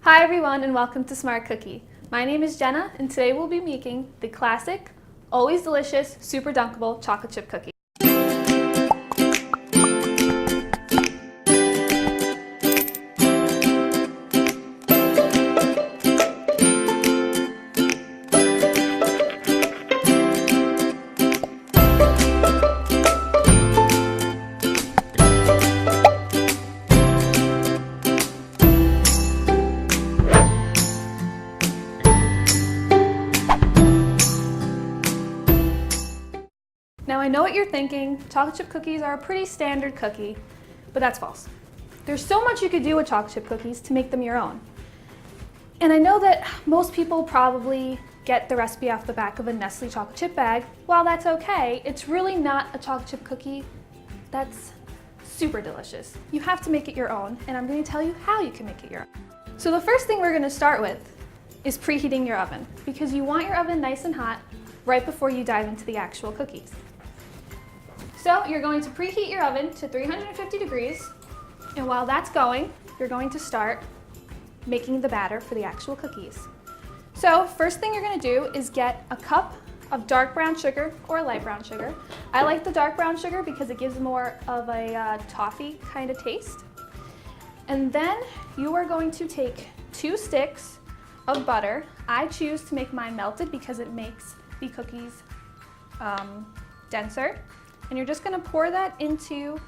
Hi everyone and welcome to Smart Cookie. My name is Jenna and today we'll be making the classic, always delicious, super dunkable chocolate chip cookie. Now I know what you're thinking, chocolate chip cookies are a pretty standard cookie, but that's false. There's so much you could do with chocolate chip cookies to make them your own. And I know that most people probably get the recipe off the back of a Nestle chocolate chip bag. While that's okay, it's really not a chocolate chip cookie that's super delicious. You have to make it your own, and I'm going to tell you how you can make it your own. So the first thing we're going to start with is preheating your oven, because you want your oven nice and hot right before you dive into the actual cookies. So you're going to preheat your oven to 350 degrees, and while that's going, you're going to start making the batter for the actual cookies. So first thing you're going to do is get a cup of dark brown sugar or light brown sugar. I like the dark brown sugar because it gives more of a toffee kind of taste. And then you are going to take 2 sticks of butter. I choose to make mine melted because it makes the cookies denser. And you're just going to pour that into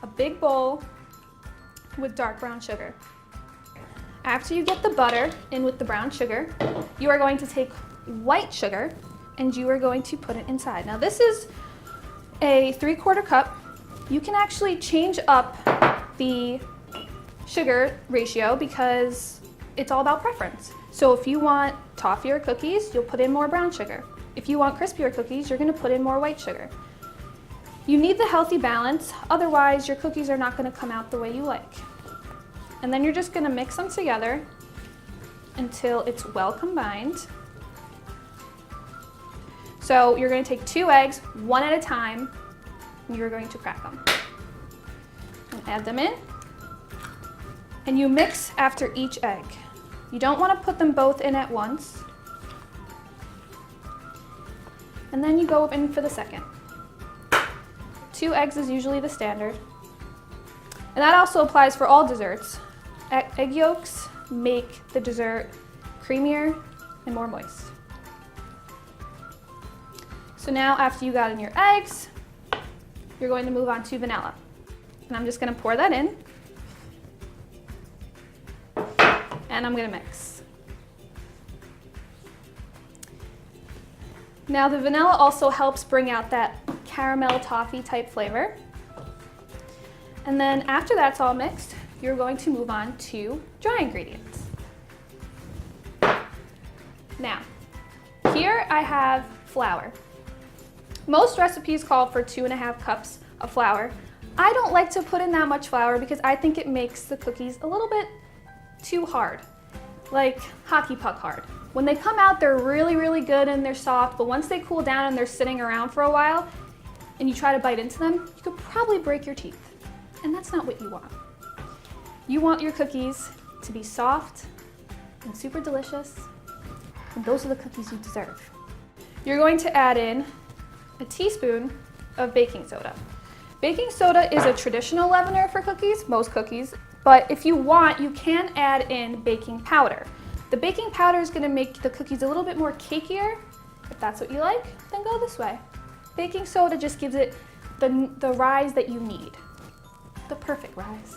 a big bowl with dark brown sugar. After you get the butter in with the brown sugar, you are going to take white sugar and you are going to put it inside. Now this is a 3/4 cup. You can actually change up the sugar ratio because it's all about preference. So if you want toffier cookies, you'll put in more brown sugar. If you want crispier cookies, you're going to put in more white sugar. You need the healthy balance, otherwise your cookies are not going to come out the way you like. And then you're just going to mix them together until it's well combined. So you're going to take 2 eggs, one at a time, and you're going to crack them. And add them in. And you mix after each egg. You don't want to put them both in at once. And then you go in for the second. 2 eggs is usually the standard. And that also applies for all desserts. Egg yolks make the dessert creamier and more moist. So now after you got in your eggs, you're going to move on to vanilla. And I'm just going to pour that in. And I'm going to mix. Now the vanilla also helps bring out that caramel toffee type flavor. And then after that's all mixed, you're going to move on to dry ingredients. Now, here I have flour. Most recipes call for 2.5 cups of flour. I don't like to put in that much flour because I think it makes the cookies a little bit too hard, like hockey puck hard. When they come out, they're really, really good and they're soft, but once they cool down and they're sitting around for a while, and you try to bite into them, you could probably break your teeth. And that's not what you want. You want your cookies to be soft and super delicious, and those are the cookies you deserve. You're going to add in a teaspoon of baking soda. Baking soda is a traditional leavener for cookies, most cookies, but if you want, you can add in baking powder. The baking powder is going to make the cookies a little bit more cakier. If that's what you like, then go this way. Baking soda just gives it the rise that you need, the perfect rise.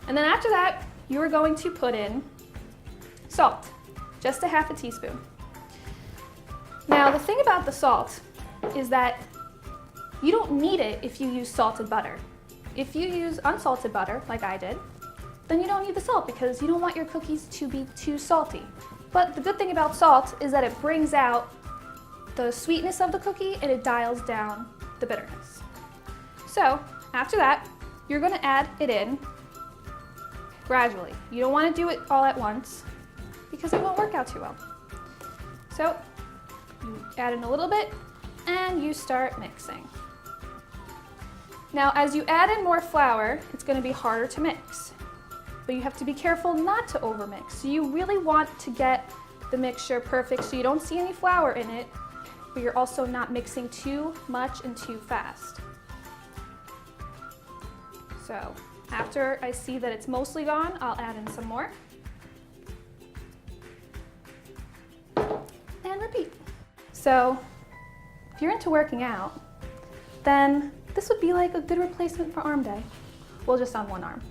And then after that, you are going to put in salt, just a half a teaspoon. Now the thing about the salt is that you don't need it if you use salted butter. If you use unsalted butter, like I did, then you don't need the salt because you don't want your cookies to be too salty. But the good thing about salt is that it brings out the sweetness of the cookie and it dials down the bitterness. So after that, you're going to add it in gradually. You don't want to do it all at once because it won't work out too well. So you add in a little bit and you start mixing. Now as you add in more flour, it's going to be harder to mix. but you have to be careful not to overmix. So you really want to get the mixture perfect so you don't see any flour in it, but you're also not mixing too much and too fast. So after I see that it's mostly gone, I'll add in some more. And repeat. So if you're into working out, then this would be like a good replacement for arm day. Well, just on one arm.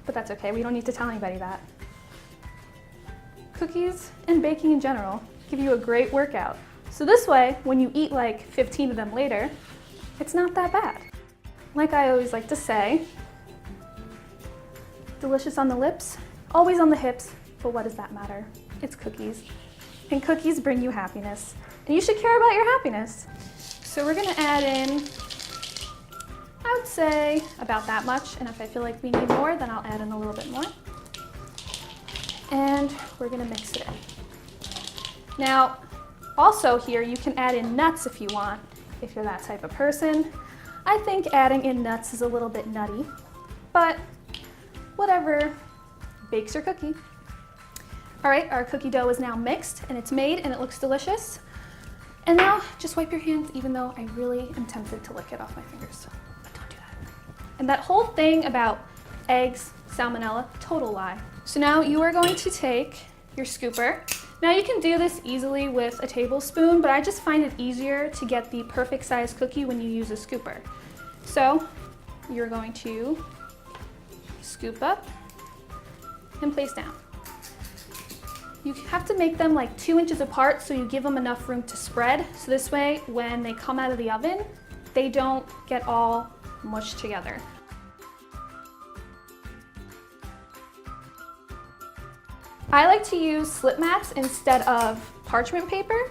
But that's okay, we don't need to tell anybody that. Cookies and baking in general give you a great workout. So this way, when you eat like 15 of them later, it's not that bad. Like I always like to say, delicious on the lips, always on the hips, but what does that matter? It's cookies. And cookies bring you happiness. And you should care about your happiness. So we're gonna add in, I would say about that much, and if I feel like we need more, then I'll add in a little bit more. And we're gonna mix it in. Now, also here, you can add in nuts if you want, if you're that type of person. I think adding in nuts is a little bit nutty, but whatever bakes your cookie. All right, our cookie dough is now mixed and it's made and it looks delicious. And now just wipe your hands, even though I really am tempted to lick it off my fingers, but don't do that. And that whole thing about eggs, salmonella, total lie. So now you are going to take your scooper. Now you can do this easily with a tablespoon, but I just find it easier to get the perfect size cookie when you use a scooper. So you're going to scoop up and place down. You have to make them like 2 inches apart so you give them enough room to spread. So this way, when they come out of the oven, they don't get all mushed together. I like to use slip mats instead of parchment paper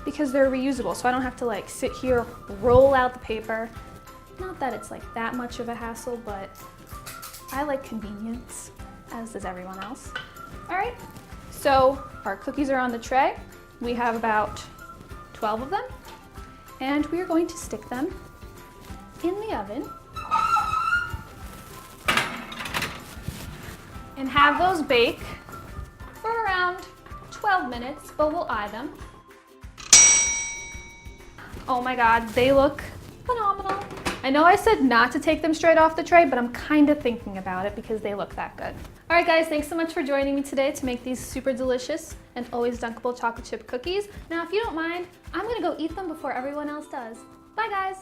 because they're reusable, so I don't have to like sit here, roll out the paper. Not that it's like that much of a hassle, but I like convenience, as does everyone else. All right, so our cookies are on the tray. We have about 12 of them, and we are going to stick them in the oven and have those bake for around 12 minutes, but we'll eye them. Oh my God, they look phenomenal. I know I said not to take them straight off the tray, but I'm kind of thinking about it because they look that good. All right guys, thanks so much for joining me today to make these super delicious and always dunkable chocolate chip cookies. Now, if you don't mind, I'm gonna go eat them before everyone else does. Bye guys.